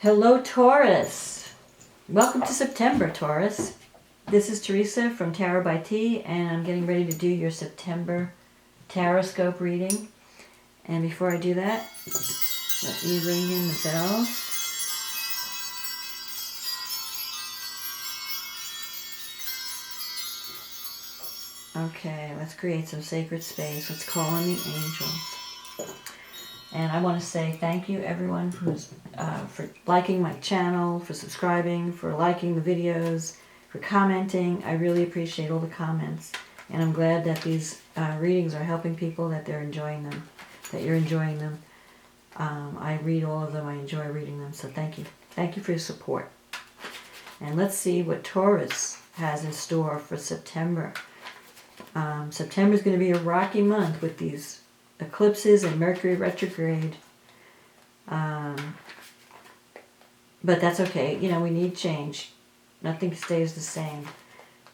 Hello, Taurus. Welcome to September, Taurus. This is Teresa from Tarot by T, and I'm getting ready to do your September TarotScope reading. And before I do that, let me ring in the bells. Okay, let's create some sacred space. Let's call on the angels. And I want to say thank you, everyone, who's for liking my channel, for subscribing, for liking the videos, for commenting. I really appreciate all the comments. And I'm glad that these readings are helping people, that they're enjoying them, that you're enjoying them. I read all of them. I enjoy reading them. So thank you. Thank you for your support. And let's see what Taurus has in store for September. September is going to be a rocky month with these eclipses and Mercury Retrograde. But that's okay. You know, we need change. Nothing stays the same.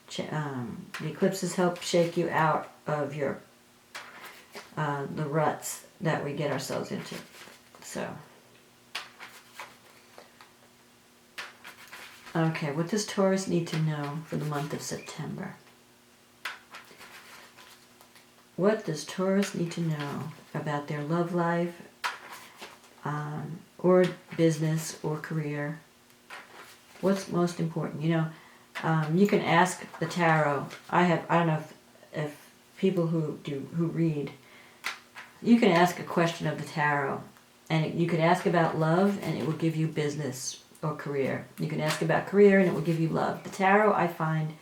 The eclipses help shake you out of your the ruts that we get ourselves into. So, okay, what does Taurus need to know for the month of September? What does Taurus need to know about their love life, or business, or career? What's most important? You know, you can ask the tarot. I don't know if people who read, you can ask a question of the tarot, and you could ask about love, and it will give you business or career. You can ask about career, and it will give you love. The tarot, I find,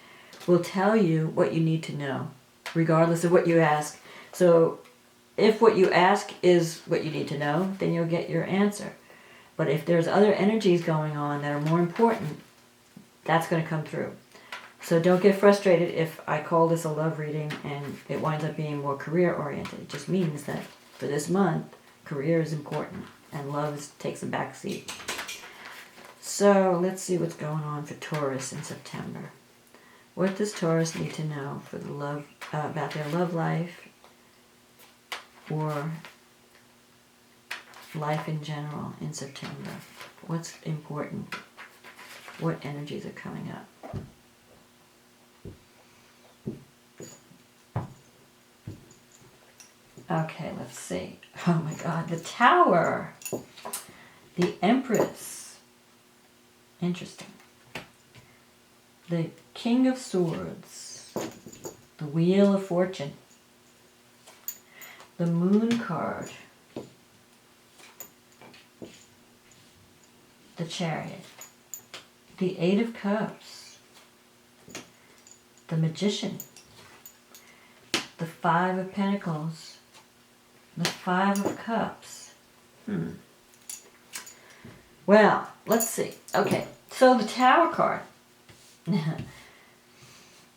will tell you what you need to know, regardless of what you ask. So if what you ask is what you need to know, then you'll get your answer. But if there's other energies going on that are more important, that's going to come through. So don't get frustrated if I call this a love reading and it winds up being more career oriented. It just means that for this month, career is important and love takes a back seat. So let's see what's going on for Taurus in September. What does Taurus need to know for the love about their love life or life in general in September? What's important? What energies are coming up? Okay, let's see. Oh my God, the Tower. The Empress. Interesting. The King of Swords, the Wheel of Fortune, the Moon card, the Chariot, the Eight of Cups, the Magician, the Five of Pentacles, the Five of Cups. Well, let's see. Okay, so the Tower card.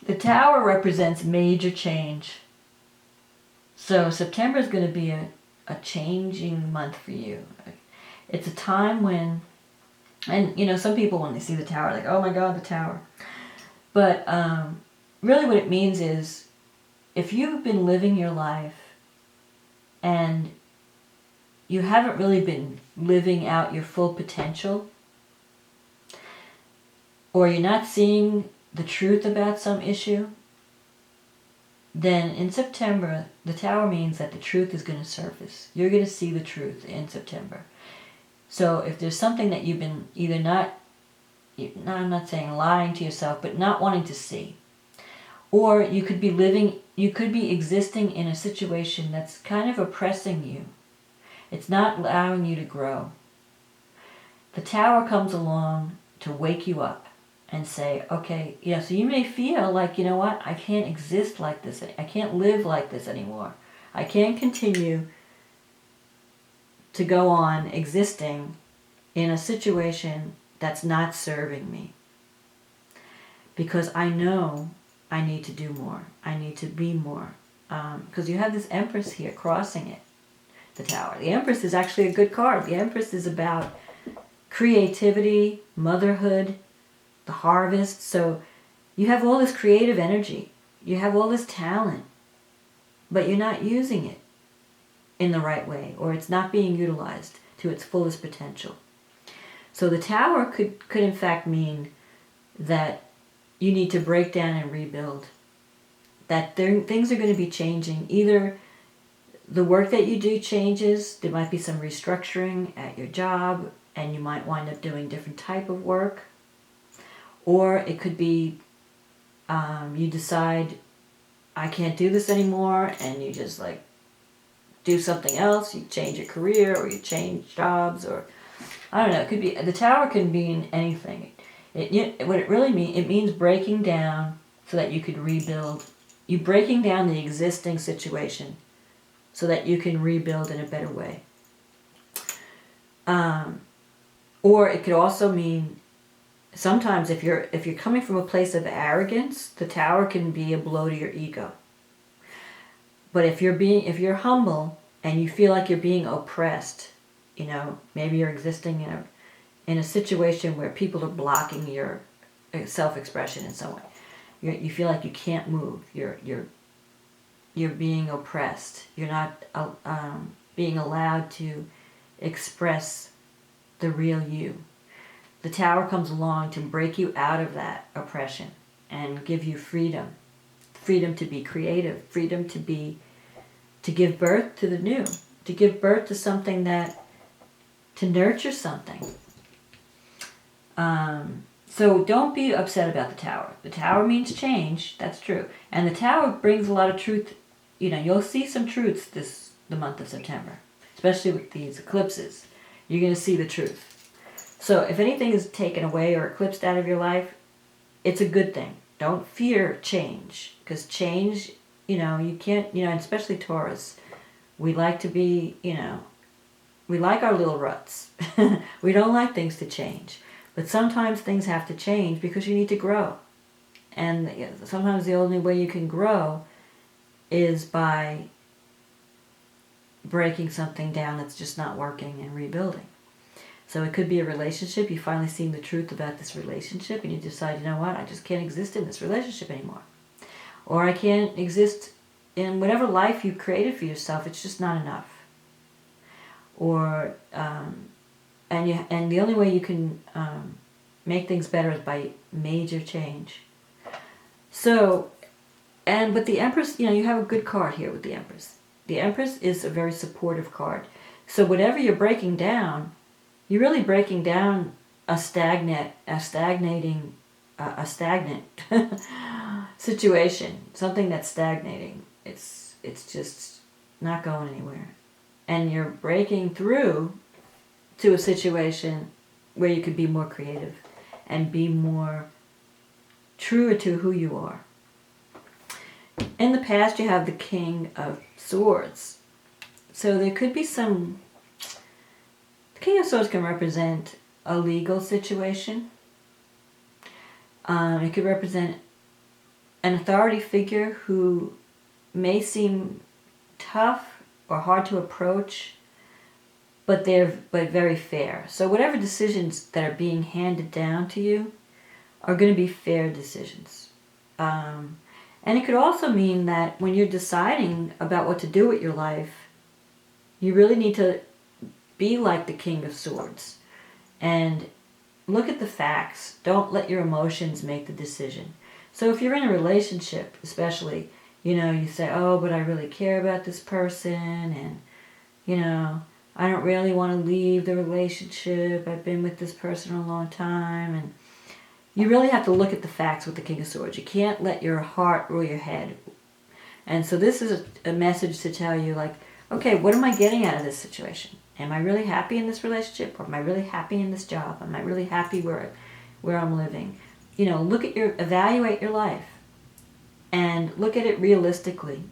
The Tower represents major change. So September is going to be a changing month for you. It's a time when, and you know, some people when they see the Tower, like, oh my God, the Tower. But really what it means is, if you've been living your life and you haven't really been living out your full potential, or you're not seeing the truth about some issue, then in September, the Tower means that the truth is going to surface. You're going to see the truth in September. So if there's something that you've been either I'm not saying lying to yourself, but not wanting to see, or you could be existing in a situation that's kind of oppressing you. It's not allowing you to grow. The Tower comes along to wake you up and say, okay, yeah, so you may feel like, you know what, I can't exist like this. I can't live like this anymore. I can't continue to go on existing in a situation that's not serving me. Because I know I need to do more. I need to be more. Because you have this Empress here crossing it, the Tower. The Empress is actually a good card. The Empress is about creativity, motherhood, the harvest. So you have all this creative energy. You have all this talent, but you're not using it in the right way, or it's not being utilized to its fullest potential. So the Tower could in fact mean that you need to break down and rebuild. That things are going to be changing. Either the work that you do changes, there might be some restructuring at your job, and you might wind up doing different type of work. Or it could be you decide, I can't do this anymore, and you just like do something else. You change your career, or you change jobs, or I don't know. It could be, the Tower can mean anything. What it really means, it means breaking down so that you could rebuild. You breaking down the existing situation so that you can rebuild in a better way. Or it could also mean, sometimes if you're coming from a place of arrogance, the Tower can be a blow to your ego. But if you're humble and you feel like you're being oppressed, maybe you're existing in a situation where people are blocking your self-expression in some way. You feel like you can't move. You're being oppressed. You're not being allowed to express the real you. The Tower comes along to break you out of that oppression and give you freedom. Freedom to be creative. Freedom to give birth to the new. To give birth to something to nurture something. So don't be upset about the Tower. The Tower means change, that's true. And the Tower brings a lot of truth. You'll see some truths the month of September, especially with these eclipses. You're going to see the truth. So if anything is taken away or eclipsed out of your life, it's a good thing. Don't fear change, because change, you can't, and especially Taurus, we like to be, we like our little ruts. We don't like things to change. But sometimes things have to change because you need to grow. And sometimes the only way you can grow is by breaking something down that's just not working and rebuilding. So it could be a relationship. You finally seen the truth about this relationship and you decide, you know what, I just can't exist in this relationship anymore. Or I can't exist in whatever life you've created for yourself. It's just not enough. Or and the only way you can make things better is by major change. So, but the Empress, you have a good card here with the Empress. The Empress is a very supportive card. So whatever you're breaking down, you're really breaking down a stagnant situation, something that's stagnating. It's just not going anywhere. And you're breaking through to a situation where you could be more creative and be more truer to who you are. In the past, you have the King of Swords. So there could be the King of Swords can represent a legal situation. It could represent an authority figure who may seem tough or hard to approach, but they're very fair. So whatever decisions that are being handed down to you are going to be fair decisions. And it could also mean that when you're deciding about what to do with your life, you really need to be like the King of Swords and look at the facts. Don't let your emotions make the decision. So if you're in a relationship, especially, you say, oh, but I really care about this person, and, I don't really want to leave the relationship. I've been with this person a long time. And you really have to look at the facts with the King of Swords. You can't let your heart rule your head. And so this is a message to tell you, like, okay, what am I getting out of this situation? Am I really happy in this relationship? Or am I really happy in this job? Am I really happy where I'm living? Evaluate your life. And look at it realistically.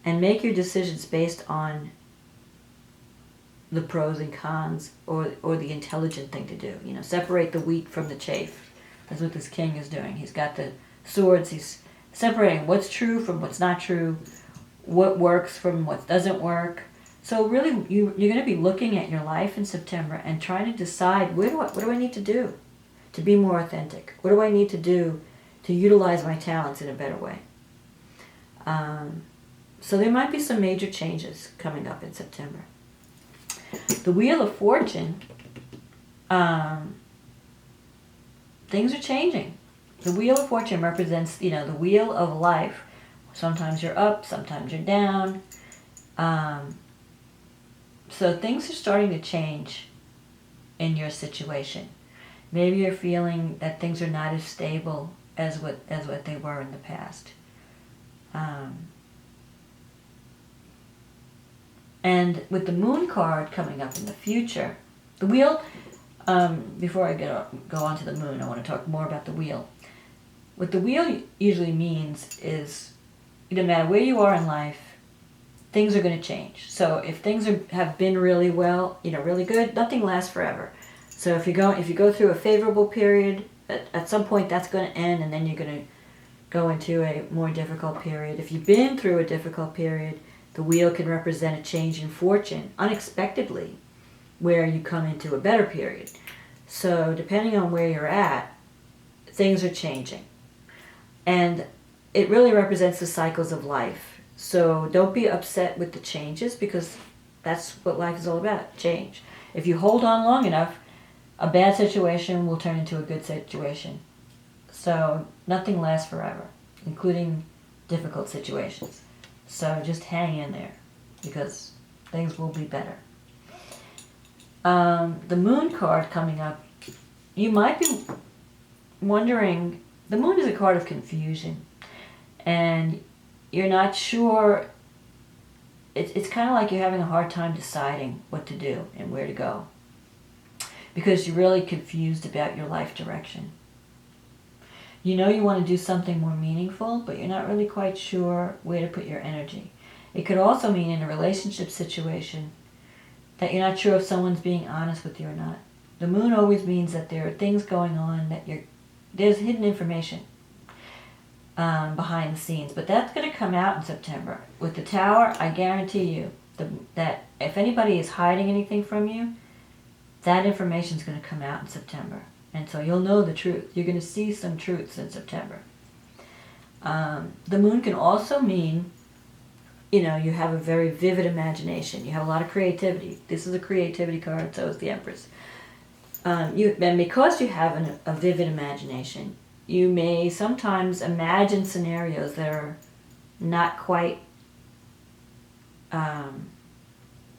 And make your decisions based on the pros and cons, or the intelligent thing to do. Separate the wheat from the chaff. That's what this king is doing. He's got the swords. He's separating what's true from what's not true, what works from what doesn't work. So really, you're going to be looking at your life in September and trying to decide, what do I need to do to be more authentic? What do I need to do to utilize my talents in a better way? So there might be some major changes coming up in September. The Wheel of Fortune things are changing. The Wheel of Fortune represents, the wheel of life. Sometimes you're up, sometimes you're down. So things are starting to change in your situation. Maybe you're feeling that things are not as stable as what they were in the past. And with the Moon card coming up in the future, the wheel, before I go on to the Moon, I want to talk more about the wheel. What the wheel usually means is, no matter where you are in life, things are going to change. So if things have been really well, really good, nothing lasts forever. So if you go through a favorable period, at some point that's going to end, and then you're going to go into a more difficult period. If you've been through a difficult period, the wheel can represent a change in fortune unexpectedly, where you come into a better period. So depending on where you're at, things are changing. And it really represents the cycles of life. So don't be upset with the changes, because that's what life is all about, change. If you hold on long enough, a bad situation will turn into a good situation. So nothing lasts forever, including difficult situations. So just hang in there, because things will be better. The Moon card coming up, you might be wondering, the Moon is a card of confusion, and you're not sure. It's kind of like you're having a hard time deciding what to do and where to go, because you're really confused about your life direction. You know you want to do something more meaningful, but you're not really quite sure where to put your energy. It could also mean in a relationship situation that you're not sure if someone's being honest with you or not. The Moon always means that there are things going on, that there's hidden information behind the scenes, but that's going to come out in September. With the Tower, I guarantee you that if anybody is hiding anything from you, that information is going to come out in September. And so you'll know the truth. You're going to see some truths in September. The Moon can also mean, you have a very vivid imagination. You have a lot of creativity. This is a creativity card, so is the Empress. And because you have a vivid imagination, you may sometimes imagine scenarios that are not quite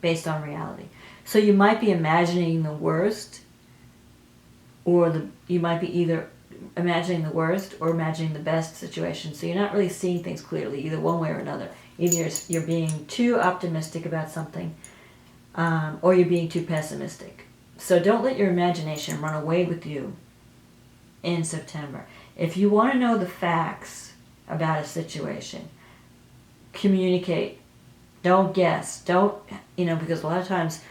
based on reality. So you might be imagining the worst, or you might be either imagining the worst or imagining the best situation. So you're not really seeing things clearly, either one way or another. Either you're being too optimistic about something, or you're being too pessimistic. So don't let your imagination run away with you in September. If you want to know the facts about a situation, communicate. Don't guess. Don't, because a lot of times,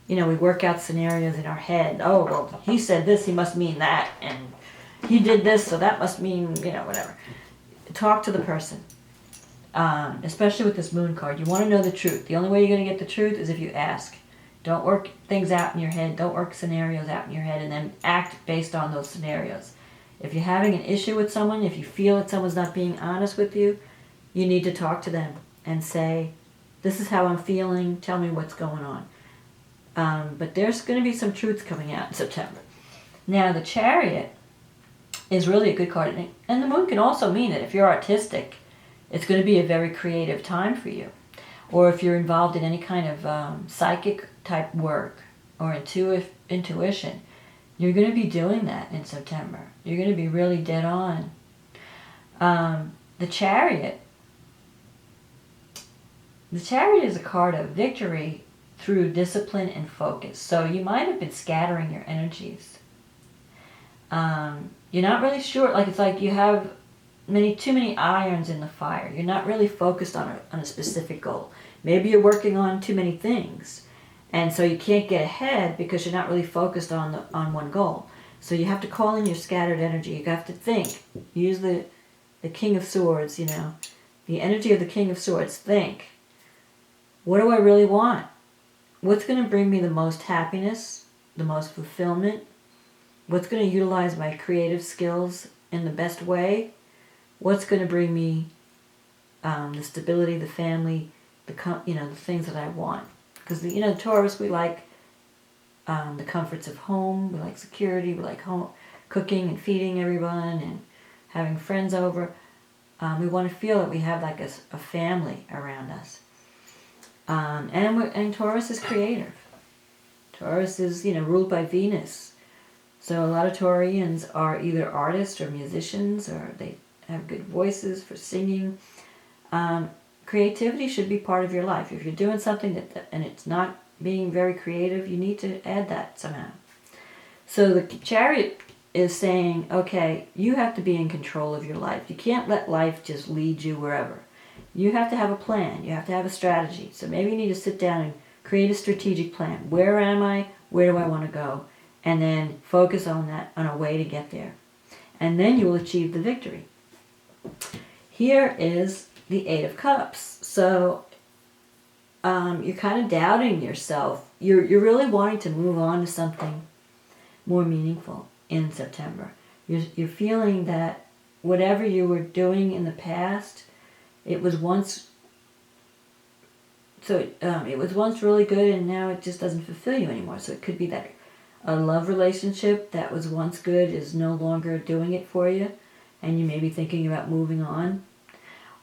we work out scenarios in our head. Oh, well, he said this, he must mean that, and he did this, so that must mean, whatever. Talk to the person, especially with this Moon card. You want to know the truth. The only way you're going to get the truth is if you ask. Don't work things out in your head. Don't work scenarios out in your head and then act based on those scenarios. If you're having an issue with someone, if you feel that someone's not being honest with you, you need to talk to them and say, this is how I'm feeling, tell me what's going on. But there's going to be some truths coming out in September. Now, the Chariot is really a good card. And the Moon can also mean that if you're artistic, it's going to be a very creative time for you. Or if you're involved in any kind of psychic type work or intuition, you're going to be doing that in September. You're going to be really dead on. The Chariot is a card of victory through discipline and focus. So you might have been scattering your energies. You're not really sure, it's like you have too many irons in the fire. You're not really focused on a specific goal. Maybe you're working on too many things, and so you can't get ahead because you're not really focused on one goal. So you have to call in your scattered energy. You have to think. Use the King of Swords, the energy of the King of Swords. Think. What do I really want? What's going to bring me the most happiness, the most fulfillment? What's going to utilize my creative skills in the best way? What's going to bring me the stability, the family, the things that I want? Because the Taurus, we like the comforts of home. We like security. We like home cooking and feeding everyone and having friends over. We want to feel that we have like a family around us. And Taurus is creative. Taurus is, ruled by Venus. So a lot of Taurians are either artists or musicians, or they have good voices for singing. Creativity should be part of your life. If you're doing something and it's not being very creative, you need to add that somehow. So the Chariot is saying, okay, you have to be in control of your life. You can't let life just lead you wherever. You have to have a plan. You have to have a strategy. So maybe you need to sit down and create a strategic plan. Where am I? Where do I want to go? And then focus on that, on a way to get there. And then you will achieve the victory. Here is the Eight of Cups. So you're kind of doubting yourself. You're really wanting to move on to something more meaningful in September. You're feeling that whatever you were doing in the past, it was once really good, and now it just doesn't fulfill you anymore. So it could be that a love relationship that was once good is no longer doing it for you, and you may be thinking about moving on.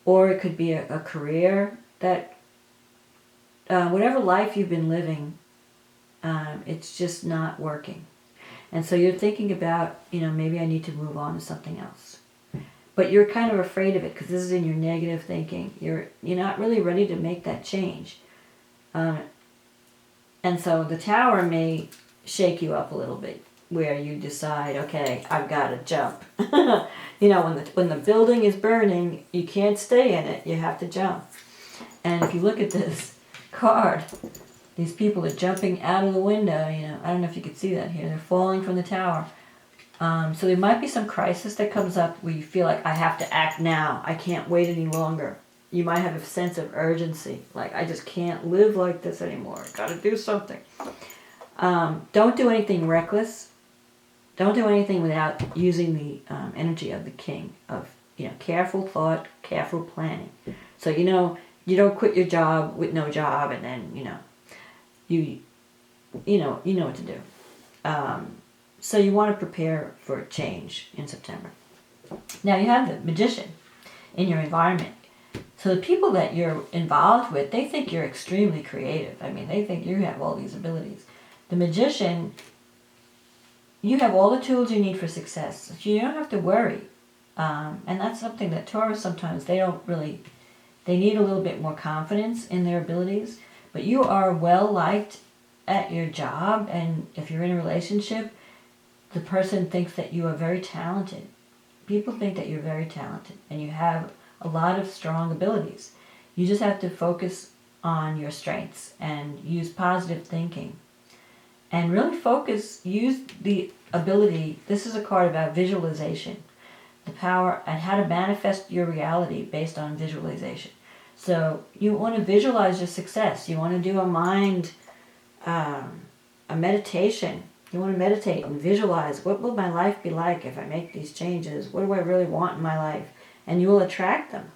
Or it could be a career that, whatever life you've been living, it's just not working. And so you're thinking about, maybe I need to move on to something else. But you're kind of afraid of it because this is in your negative thinking. You're not really ready to make that change. And so the Tower may shake you up a little bit, where you decide, okay, I've got to jump. When the building is burning, you can't stay in it. You have to jump. And if you look at this card, these people are jumping out of the window. I don't know if you could see that here. They're falling from the tower. So there might be some crisis that comes up where you feel like I have to act now. I can't wait any longer. You might have a sense of urgency, like I just can't live like this anymore. I got to do something. Don't do anything reckless. Don't do anything without using the energy of the King of careful thought, careful planning. So you don't quit your job with no job, and then you know what to do. So you want to prepare for change in September. Now you have the Magician in your environment. So the people that you're involved with, they think you're extremely creative. I mean, they think you have all these abilities. The Magician, you have all the tools you need for success. So you don't have to worry. And that's something that Taurus sometimes, they need a little bit more confidence in their abilities. But you are well liked at your job, and if you're in a relationship, the person thinks that you are very talented. People think that you're very talented and you have a lot of strong abilities. You just have to focus on your strengths and use positive thinking. And really use the ability. This is a card about visualization. The power and how to manifest your reality based on visualization. So you want to visualize your success. You want to do a meditation. You want to meditate and visualize, what will my life be like if I make these changes? What do I really want in my life? And you will attract them.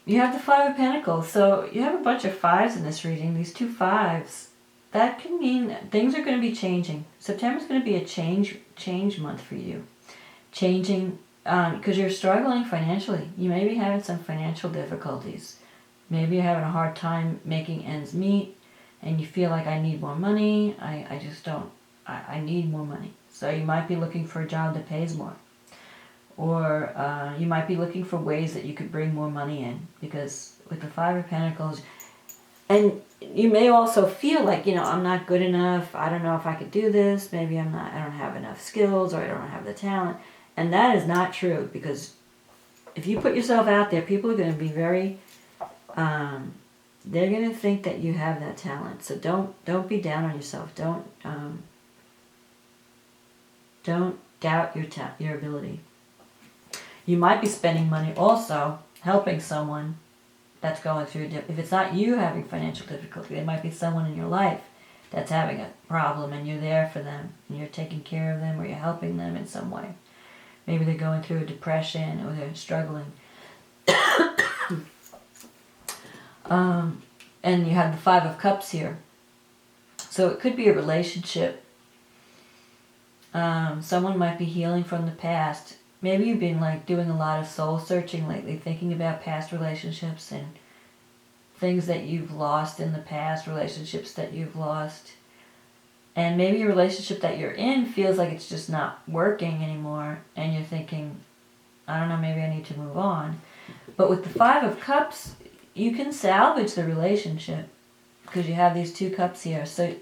You have the Five of Pentacles. So you have a bunch of fives in this reading. These two fives. That can mean that things are going to be changing. September's going to be a change month for you. Changing, because you're struggling financially. You may be having some financial difficulties. Maybe you're having a hard time making ends meet. And you feel like I need more money. I just don't. I need more money. So you might be looking for a job that pays more. Or you might be looking for ways that you could bring more money in. Because with the Five of Pentacles, and you may also feel like, I'm not good enough. I don't know if I could do this. Maybe I don't have enough skills, or I don't have the talent. And that is not true, because if you put yourself out there, people are going to be very... they're going to think that you have that talent. So don't be down on yourself. Don't doubt your ability. You might be spending money also helping someone that's going through if it's not you having financial difficulty, there might be someone in your life that's having a problem, and you're there for them, and you're taking care of them, or you're helping them in some way. Maybe they're going through a depression, or they're struggling. And you have the Five of Cups here. So it could be a relationship. Someone might be healing from the past. Maybe you've been like doing a lot of soul searching lately, thinking about past relationships and things that you've lost in the past, relationships that you've lost. And maybe a relationship that you're in feels like it's just not working anymore, and you're thinking, I don't know, maybe I need to move on. But with the Five of Cups, you can salvage the relationship because you have these two cups here. So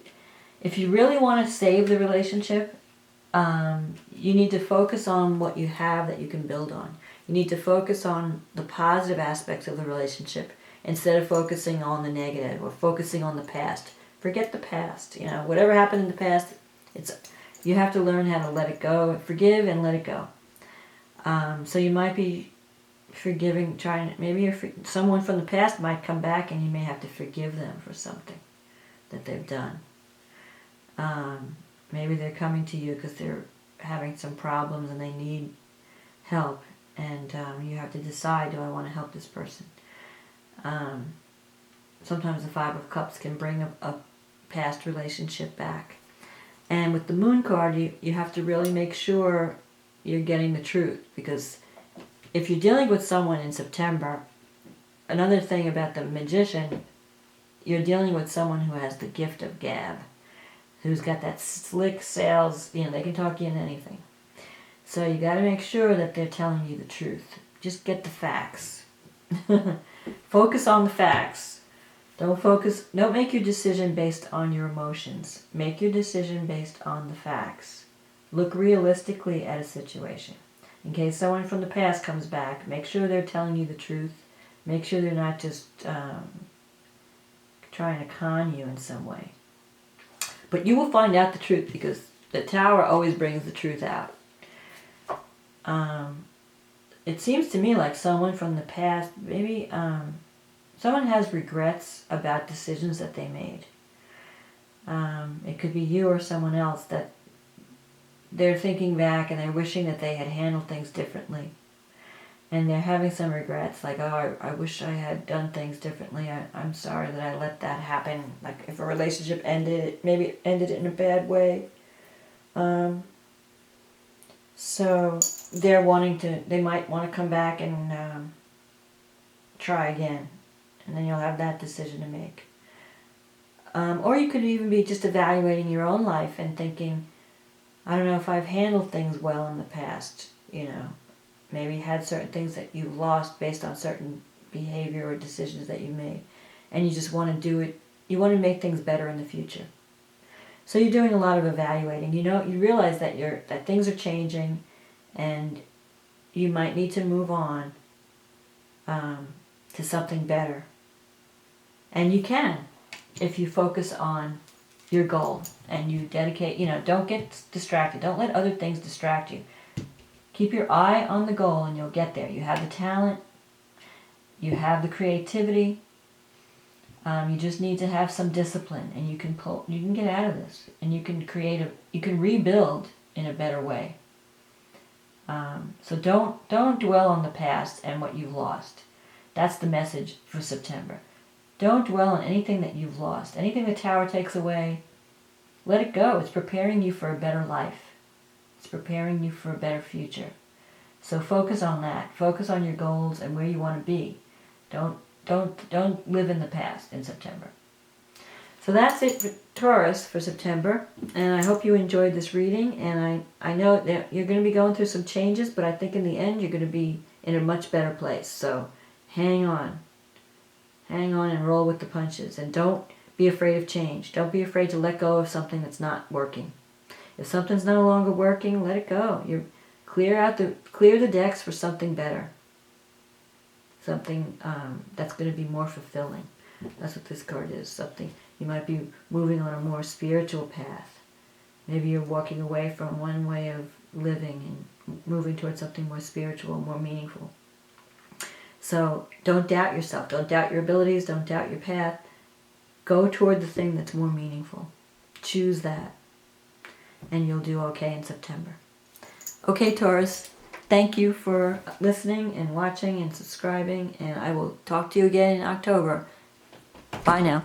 if you really want to save the relationship, you need to focus on what you have that you can build on. You need to focus on the positive aspects of the relationship instead of focusing on the negative or focusing on the past. Forget the past. You know, whatever happened in the past, you have to learn how to let it go, forgive and let it go. So you might be forgiving, someone from the past might come back and you may have to forgive them for something that they've done. Maybe they're coming to you because they're having some problems and they need help, and you have to decide, do I want to help this person? Sometimes the Five of Cups can bring a past relationship back. And with the Moon card, you have to really make sure you're getting the truth, because if you're dealing with someone in September, another thing about the Magician, you're dealing with someone who has the gift of gab, who's got that slick sales, they can talk you into anything. So you got to make sure that they're telling you the truth. Just get the facts. Focus on the facts. Don't make your decision based on your emotions. Make your decision based on the facts. Look realistically at a situation. In case someone from the past comes back, make sure they're telling you the truth. Make sure they're not just trying to con you in some way. But you will find out the truth, because the Tower always brings the truth out. It seems to me like someone from the past, maybe someone has regrets about decisions that they made. It could be you or someone else that they're thinking back and they're wishing that they had handled things differently. And they're having some regrets, like, oh, I wish I had done things differently. I'm sorry that I let that happen. Like, if a relationship ended, maybe it ended in a bad way. So they might want to come back and try again. And then you'll have that decision to make. Or you could even be just evaluating your own life and thinking, I don't know if I've handled things well in the past, Maybe had certain things that you lost based on certain behavior or decisions that you made. And you just want to do it, you want to make things better in the future. So you're doing a lot of evaluating. You realize that things are changing and you might need to move on to something better. And you can, if you focus on your goal and you dedicate, don't get distracted. Don't let other things distract you. Keep your eye on the goal and you'll get there. You have the talent. You have the creativity. You just need to have some discipline, and you can get out of this, and you can rebuild in a better way. So don't dwell on the past and what you've lost. That's the message for September. Don't dwell on anything that you've lost. Anything the Tower takes away, let it go. It's preparing you for a better life. It's preparing you for a better future. So focus on that. Focus on your goals and where you want to be. Don't live in the past in September. So that's it for Taurus for September. And I hope you enjoyed this reading. And I know that you're going to be going through some changes, but I think in the end you're going to be in a much better place. So hang on. Hang on and roll with the punches. And don't be afraid of change. Don't be afraid to let go of something that's not working. If something's no longer working, let it go. Clear the decks for something better. Something that's going to be more fulfilling. That's what this card is. Something you might be moving on a more spiritual path. Maybe you're walking away from one way of living and moving towards something more spiritual, more meaningful. So don't doubt yourself. Don't doubt your abilities. Don't doubt your path. Go toward the thing that's more meaningful. Choose that. And you'll do okay in September. Okay, Taurus. Thank you for listening and watching and subscribing. And I will talk to you again in October. Bye now.